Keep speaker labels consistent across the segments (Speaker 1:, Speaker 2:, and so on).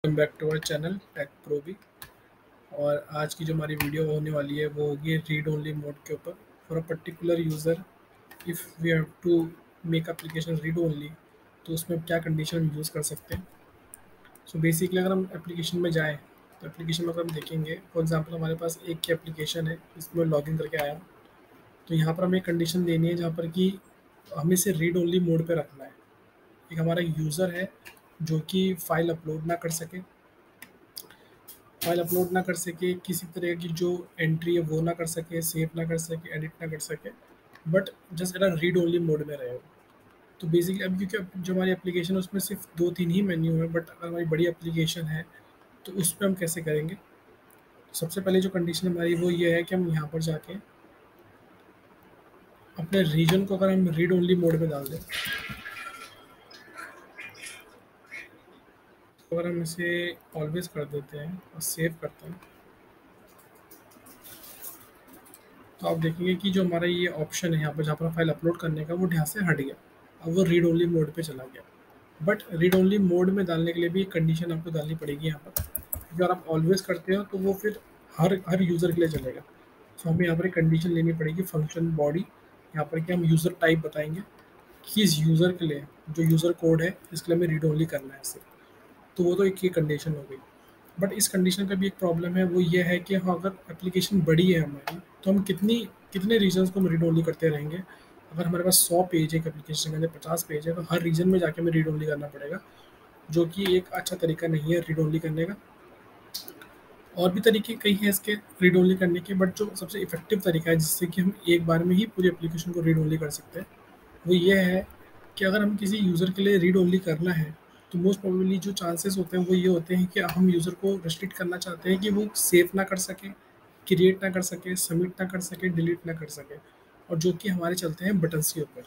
Speaker 1: Welcome back to our channel Tech Pro भी। और आज की जो हमारी वीडियो होने वाली है वो होगी रीड ओनली मोड के ऊपर। For a particular user, if we have to make application read only, तो उसमें क्या कंडीशन हम यूज़ कर सकते हैं। सो बेसिकली अगर हम एप्लीकेशन में जाएँ तो एप्लीकेशन में अगर हम देखेंगे, फॉर एग्जांपल हमारे पास एक की एप्लीकेशन है, इसमें लॉगिन करके आया हूँ। तो यहाँ पर हमें एक कंडीशन देनी है जहाँ पर कि हमें इसे रीड ओनली मोड पे रखना है। एक हमारा यूज़र है जो कि फ़ाइल अपलोड ना कर सके, फाइल अपलोड ना कर सके, किसी तरह की जो एंट्री है वो ना कर सके, सेव ना कर सके, एडिट ना कर सके, बट जस्ट अगर रीड ओनली मोड में रहे हो। तो बेसिकली अब क्योंकि अब जो हमारी एप्लीकेशन है उसमें सिर्फ 2-3 ही मेन्यू है, बट अगर हमारी बड़ी एप्लीकेशन है तो उस पर हम कैसे करेंगे। तो सबसे पहले जो कंडीशन हमारी वो ये है कि हम यहाँ पर जाके अपने रीजन को अगर हम रीड ओनली मोड में डाल दें, तो अगर हम इसे ऑलवेज कर देते हैं और सेव करते हैं, तो आप देखेंगे कि जो हमारा ये ऑप्शन है यहाँ पर जहाँ पर फाइल अपलोड करने का, वो यहाँ से हट गया। अब वो रीड ओनली मोड पे चला गया। बट रीड ओनली मोड में डालने के लिए भी एक कंडीशन आपको डालनी पड़ेगी यहाँ पर, क्योंकि अगर आप ऑलवेज करते हो तो वो फिर हर हर यूज़र के लिए चलेगा। तो हमें यहाँ पर एक कंडीशन लेनी पड़ेगी, फंक्शन बॉडी, यहाँ पर कि हम यूज़र टाइप बताएंगे कि इस यूज़र के लिए जो यूज़र कोड है इसके लिए हमें रीड ओनली करना है इससे। तो वो तो एक ये कंडीशन हो गई। बट इस कंडीशन का भी एक प्रॉब्लम है, वो ये है कि हाँ, अगर एप्लीकेशन बड़ी है हमारी, तो हम कितने रीजन्स को हम रीड ओनली करते रहेंगे। अगर हमारे पास 100 पेज है, एक एप्लीकेशन के अंदर 50 पेज है, तो हर रीजन में जाके हमें रीड ओनली करना पड़ेगा, जो कि एक अच्छा तरीका नहीं है रीड ओनली करने का। और भी तरीके कई हैं इसके रीड ओनली करने के, बट जो सबसे इफेक्टिव तरीका है जिससे कि हम एक बार में ही पूरी एप्लीकेशन को रीड ओनली कर सकते हैं, वो ये है कि अगर हम किसी यूज़र के लिए रीड ओनली करना है, तो मोस्ट प्रोबेबली जो चांसेस होते हैं वो ये होते हैं कि हम यूज़र को रिस्ट्रिक्ट करना चाहते हैं कि वो सेव ना कर सके, क्रिएट ना कर सके, सबमिट ना कर सके, डिलीट ना कर सके, और जो कि हमारे चलते हैं बटन्स के ऊपर।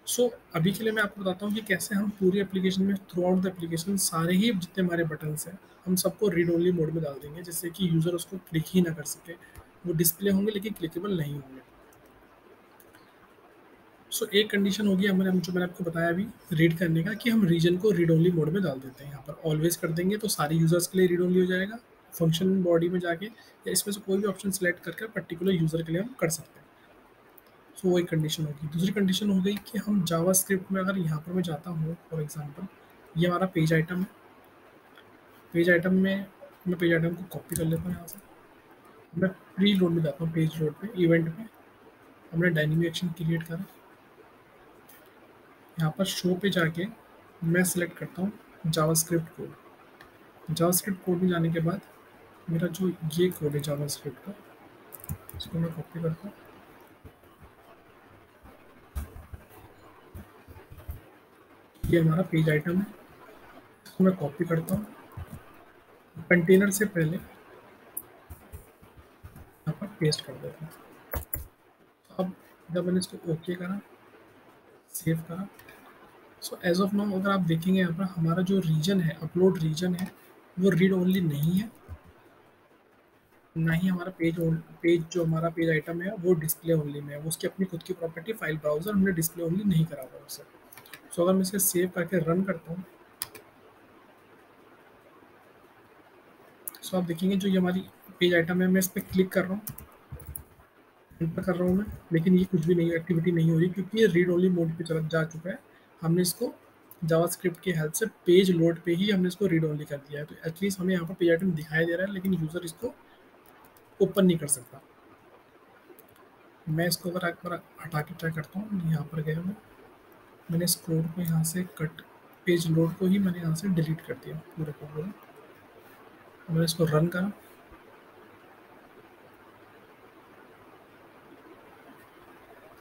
Speaker 1: सो अभी के लिए मैं आपको बताता हूँ कि कैसे हम पूरी एप्लीकेशन में, थ्रू आउट द एप्लीकेशन, सारे ही जितने हमारे बटन्स हैं हम सबको रीड ओनली मोड में डाल देंगे, जिससे कि यूज़र उसको क्लिक ही ना कर सके। वो डिस्प्ले होंगे लेकिन क्लिकेबल नहीं होंगे। सो एक कंडीशन होगी हमारे, हम जो मैंने आपको बताया अभी रीड करने का, कि हम रीजन को रीड ओनली मोड में डाल देते हैं। यहाँ पर ऑलवेज कर देंगे तो सारे यूज़र्स के लिए रीड ओनली हो जाएगा। फंक्शन बॉडी में जाके या इसमें से कोई भी ऑप्शन सेलेक्ट करके पर्टिकुलर यूज़र के लिए हम कर सकते हैं। सो वो एक कंडीशन होगी। दूसरी कंडीशन हो गई कि हम जावास्क्रिप्ट में, अगर यहाँ पर मैं जाता हूँ, फॉर एग्जांपल ये हमारा पेज आइटम है। पेज आइटम में मैं पेज आइटम को कॉपी कर लेता हूँ यहाँ से। मैं प्री लोड में जाता हूँ, पेज लोड पे, इवेंट पे हमने डायनेमिक एक्शन क्रिएट करा। यहाँ पर शो पे जाके मैं सिलेक्ट करता हूँ जावास्क्रिप्ट कोड। जावास्क्रिप्ट कोड में जाने के बाद मेरा जो ये कोड है जावास्क्रिप्ट का, इसको मैं कॉपी करता हूँ। ये हमारा पेज आइटम है, इसको मैं कॉपी करता हूँ। कंटेनर से पहले यहाँ पर पेस्ट कर देता हूँ। अब जब मैंने इसको ओके करा, सेव करा, सो एज ऑफ नाउ अगर आप देखेंगे यहाँ पर हमारा जो रीजन है, अपलोड रीजन है, वो रीड ओनली नहीं है। ना ही हमारा पेज जो हमारा पेज आइटम है वो डिस्प्ले ओनली में है। वो उसकी अपनी खुद की प्रॉपर्टी फाइल ब्राउजर हमने डिस्प्ले ओनली नहीं करा हुआ उससे। सो अगर मैं इसे सेव करके रन करता हूँ, सो आप देखेंगे जो ये हमारी पेज आइटम है, मैं इस पर क्लिक कर रहा हूँ, एंटर कर रहा हूँ मैं, लेकिन ये कुछ भी नहीं, एक्टिविटी नहीं हो रही, क्योंकि ये रीड ओनली मोड पे चला जा चुका है। हमने इसको जावास्क्रिप्ट की हेल्प से पेज लोड पे ही हमने इसको रीड ओनली कर दिया है। तो एटलीस्ट हमें यहाँ पर पेज आइटम दिखाई दे रहा है, लेकिन यूज़र इसको ओपन नहीं कर सकता। मैं इसको अगर एक बार हटा के ट्राई करता हूँ, यहाँ पर गया मैंने इस कोड को यहाँ से कट, पेज लोड को ही मैंने यहाँ से डिलीट कर दिया पूरे को पूरा। मैंने इसको रन करा,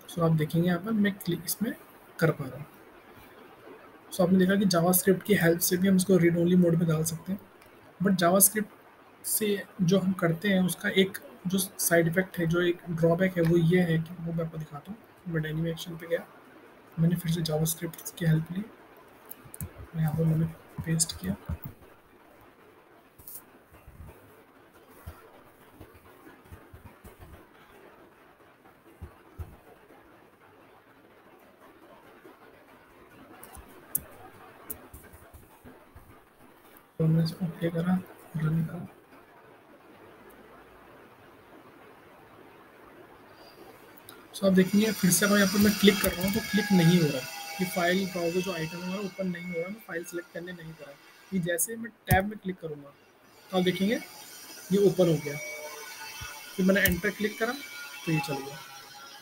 Speaker 1: सो आप देखेंगे यहाँ पर मैं क्लिक इसमें कर पा रहा हूँ। सो आपने देखा कि जावास्क्रिप्ट की हेल्प से भी हम इसको रीड ओनली मोड में डाल सकते हैं। बट जावास्क्रिप्ट से जो हम करते हैं उसका एक जो साइड इफेक्ट है, जो एक ड्रॉबैक है, वो ये है कि वो मैं आपको दिखाता हूँ। मैं डायनेमिक एक्शन पे गया, मैंने फिर से जावास्क्रिप्ट की हेल्प ली, यहाँ पर मैंने पेस्ट किया। तो हमने ओके करा, रन करा। सो आप देखेंगे फिर से अगर यहाँ पर मैं क्लिक कर रहा हूँ तो क्लिक नहीं हो रहा है, कि फाइल ब्राउजर जो आइटम है हमारा ओपन नहीं हो रहा, मैं फाइल सेलेक्ट करने नहीं कर रहा। ये जैसे मैं टैब में क्लिक करूँगा तो आप देखेंगे ये ओपन हो गया, फिर मैंने एंटर क्लिक करा तो ये चल गया।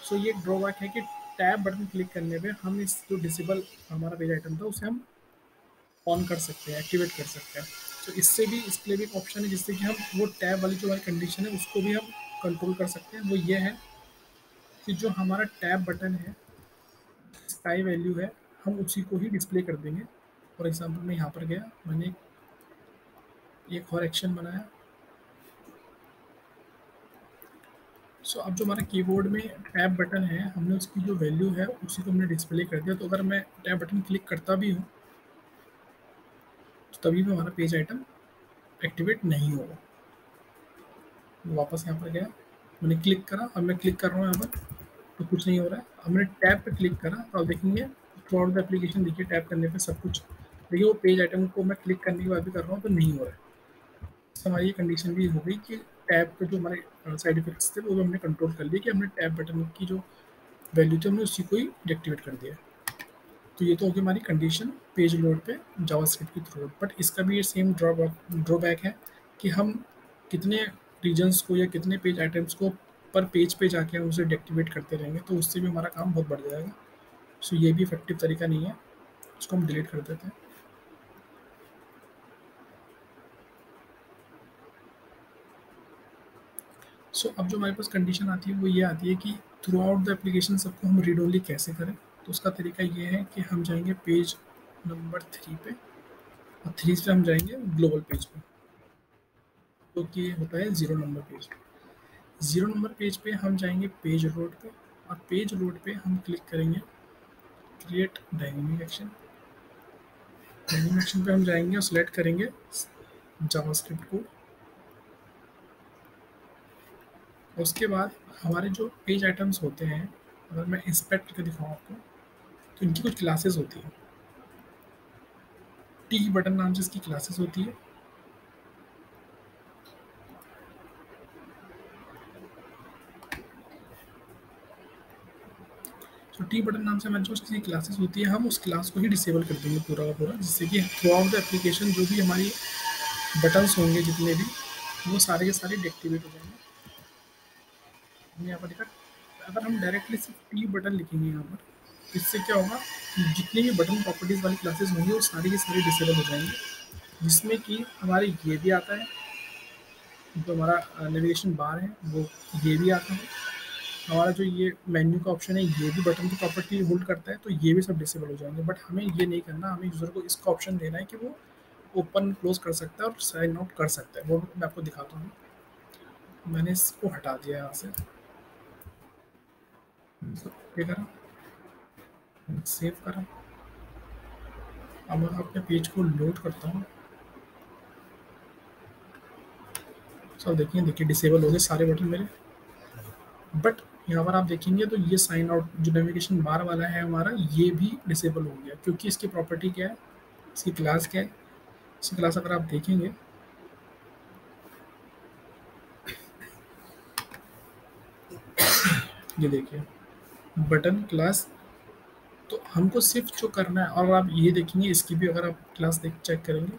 Speaker 1: सो ये एक ड्रॉबैक है कि टैब बटन क्लिक करने पे हम इस जो डिसेबल हमारा पेज आइटम था उसे हम ऑन कर सकते हैं, एक्टिवेट कर सकते हैं। तो इससे भी इसके लिए भी एक ऑप्शन है जिससे कि हम वो टैब वाली जो हमारी कंडीशन है उसको भी हम कंट्रोल कर सकते हैं। वो ये है कि जो हमारा टैब बटन है, स्काई वैल्यू है, हम उसी को ही डिस्प्ले कर देंगे। फॉर एग्जांपल मैं यहाँ पर गया, मैंने एक और एक्शन बनाया। सो अब जो हमारा कीबोर्ड में टैब बटन है, हमने उसकी जो वैल्यू है उसी को हमने डिस्प्ले कर दिया। तो अगर मैं टैब बटन क्लिक करता भी हूँ तो तभी भी हमारा पेज आइटम एक्टिवेट नहीं होगा। वापस यहाँ पर गया, मैंने क्लिक करा, अब मैं क्लिक कर रहा हूँ यहाँ पर तो कुछ नहीं हो रहा है। अब मैंने टैब पे क्लिक करा तो आप देखेंगे थ्रू आउट द एप्लीकेशन, देखिए टैप करने पे सब कुछ, देखिए वो पेज आइटम को मैं क्लिक करने के बाद भी कर रहा हूँ तो नहीं हो रहा है। हमारी ये कंडीशन भी हो गई कि टैब पे जो हमारे साइड इफेक्ट्स थे वो भी हमने कंट्रोल कर लिए, कि हमने टैब बटन की जो वैल्यू थी हमने उसी को ही डिएक्टिवेट कर दिया। तो ये तो होगी हमारी कंडीशन पेज लोड पे जावास्क्रिप्ट के थ्रू। बट इसका भी ये सेम ड्रॉबैक है कि हम कितने रीजन्स को या कितने पेज आइटम्स को पर पेज पे जाके हम उसे डिएक्टिवेट करते रहेंगे तो उससे भी हमारा काम बहुत बढ़ जाएगा। सो ये भी इफेक्टिव तरीका नहीं है, उसको हम डिलीट कर देते हैं। सो अब जो हमारे पास कंडीशन आती है वो ये आती है कि थ्रू आउट द एप्लीकेशन सबको हम रीड ओनली कैसे करें। तो उसका तरीका ये है कि हम जाएंगे पेज नंबर 3 पे, और 3 से हम जाएंगे ग्लोबल पेज पे, जो कि होता है 0 नंबर पेज। 0 नंबर पेज पे हम जाएंगे पेज लोड पे, और पेज लोड पे हम क्लिक करेंगे create dynamic action. Dynamic action पे हम जाएंगे और सिलेक्ट करेंगे जावास्क्रिप्ट कोड। उसके बाद हमारे जो पेज आइटम्स होते हैं, अगर मैं इंस्पेक्ट करके दिखाऊँ आपको तो इनकी कुछ क्लासेस होती हैं। टी बटन नाम से इसकी क्लासेस होती है। तो टी बटन नाम से हमारी जो इसकी क्लासेस होती है, हम उस क्लास को ही डिसेबल कर देंगे पूरा का पूरा, जिससे कि थ्रू आउट द एप्लीकेशन जो भी हमारी बटन्स होंगे जितने भी, वो सारे के सारे डिएक्टिवेट हो जाएंगे। हमने यहाँ पर देखा, अगर हम डायरेक्टली सिर्फ टी बटन लिखेंगे यहाँ पर, इससे क्या होगा, जितनी भी बटन प्रॉपर्टीज़ वाली क्लासेस होंगी वो सारी की सारी डिसेबल हो जाएंगी, जिसमें कि हमारे ये भी आता है, जो हमारा नेविगेशन बार है वो ये भी आता है, हमारा जो ये मेन्यू का ऑप्शन है ये भी बटन की प्रॉपर्टी होल्ड करता है, तो ये भी सब डिसेबल हो जाएंगे। बट हमें ये नहीं करना, हमें यूज़र को इसका ऑप्शन देना है कि वो ओपन क्लोज कर सकता है और साइन आउट कर सकता है। वो मैं आपको दिखाता हूँ। मैंने इसको हटा दिया यहाँ से, ये करा, सेव करा। अब मैं अपने पेज को लोड करता हूँ। सब देखिए, देखिए डिसेबल हो गए सारे बटन मेरे। बट यहाँ पर आप देखेंगे तो ये साइन आउट जो नेविगेशन बार वाला है हमारा, ये भी डिसेबल हो गया, क्योंकि इसकी प्रॉपर्टी क्या है, इसकी क्लास क्या है। इसकी क्लास अगर आप देखेंगे, ये देखिए बटन क्लास। तो हमको सिर्फ जो करना है, और आप ये देखेंगे इसकी भी अगर आप क्लास देख चेक करेंगे,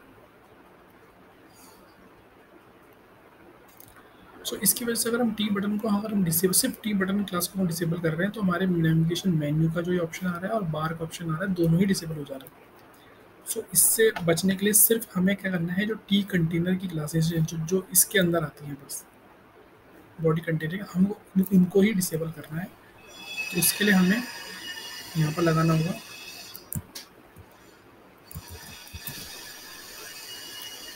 Speaker 1: सो इसकी वजह से अगर हम टी बटन को, अगर हम डिसेबल सिर्फ टी बटन क्लास को हम डिसेबल कर रहे हैं तो हमारे नेविगेशन मेन्यू का जो ये ऑप्शन आ रहा है और बार का ऑप्शन आ रहा है, दोनों ही डिसेबल हो जा रहे हैं। सो इससे बचने के लिए सिर्फ हमें क्या करना है, जो टी कंटेनर की क्लासेस हैं जो इसके अंदर आती हैं, बस बॉडी कंटेनर, हमको इनको ही डिसेबल करना है। तो इसके लिए हमें यहाँ पर लगाना होगा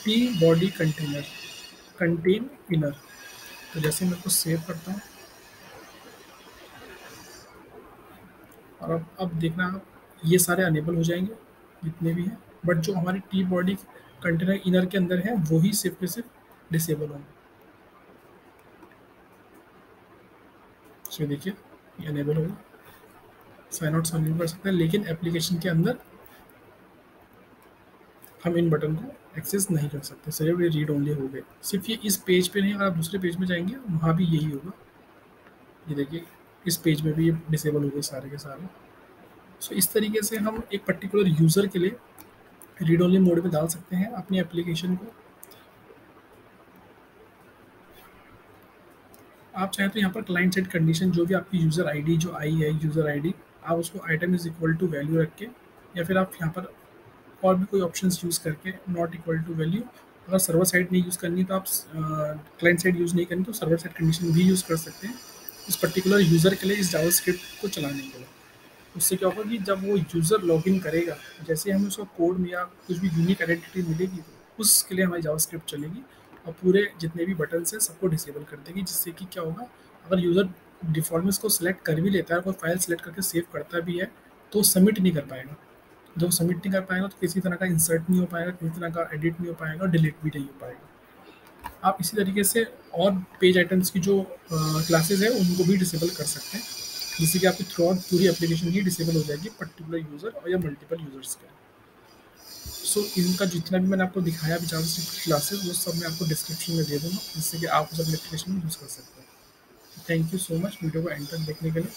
Speaker 1: T body container contain inner. तो जैसे मैं इसको सेव करता हूँ, और अब देखना आप, ये सारे अनेबल हो जाएंगे जितने भी हैं, बट जो हमारी टी बॉडी कंटेनर इनर के अंदर है वो ही सिर्फ सिर्फ डिसेबल होंगे। तो देखिए ये अनेबल होगा, साइन आउट कर सकते हैं, लेकिन एप्लीकेशन के अंदर हम इन बटन को एक्सेस नहीं कर सकते, सिर्फ ये रीड ओनली हो गए। सिर्फ ये इस पेज पे नहीं, अगर आप दूसरे पेज में जाएंगे वहाँ भी यही होगा। ये देखिए इस पेज में भी ये डिसेबल हो गए सारे के सारे। सो इस तरीके से हम एक पर्टिकुलर यूज़र के लिए रीड ओनली मोड में डाल सकते हैं अपनी एप्लीकेशन को। आप चाहें तो यहाँ पर क्लाइंट साइड कंडीशन जो भी आपकी यूज़र आईडी जो आई है, यूज़र आईडी, आप उसको item is equal to value रख के, या फिर आप यहाँ पर और भी कोई ऑप्शंस यूज़ करके नॉट इक्वल टू वैल्यू, अगर सर्वर साइड नहीं यूज़ करनी तो आप क्लाइंट साइड यूज़ नहीं करनी तो सर्वर साइड कंडीशन भी यूज़ कर सकते हैं इस पर्टिकुलर यूज़र के लिए, इस जावास्क्रिप्ट को चलाने के लिए। उससे क्या होगा कि जब वो यूज़र लॉगिन करेगा, जैसे हमें उसका कोड में या कुछ भी यूनिक आइडेंटिटी मिलेगी तो उसके लिए हमारी जावास्क्रिप्ट चलेगी और पूरे जितने भी बटन्स हैं सबको डिसेबल कर देगी। जिससे कि क्या होगा, अगर यूज़र डिफ़ॉल्ट में इसको सेलेक्ट कर भी लेता है, कोई फाइल सेलेक्ट करके सेव करता भी है तो सबमिट नहीं कर पाएगा। जब सबमिट नहीं कर पाएगा तो किसी तरह का इंसर्ट नहीं हो पाएगा, किसी तरह का एडिट नहीं हो पाएगा और डिलीट भी नहीं हो पाएगा। आप इसी तरीके से और पेज आइटम्स की जो क्लासेस है उनको भी डिसेबल कर सकते हैं, जिससे कि आपकी थ्रू आउट पूरी एप्लीकेशन ही डिसेबल हो जाएगी पर्टिकुलर यूज़र और या मल्टीपल यूज़र्स का। सो इनका जितना भी मैंने आपको दिखाया अभी जावास्क्रिप्ट क्लासेस वो सब मैं आपको डिस्क्रिप्शन में दे दूँगा, जिससे कि आप उस एप्लीकेशन में यूज़ कर सकते हैं। Thank you so much video को एंड तक देखने के लिए।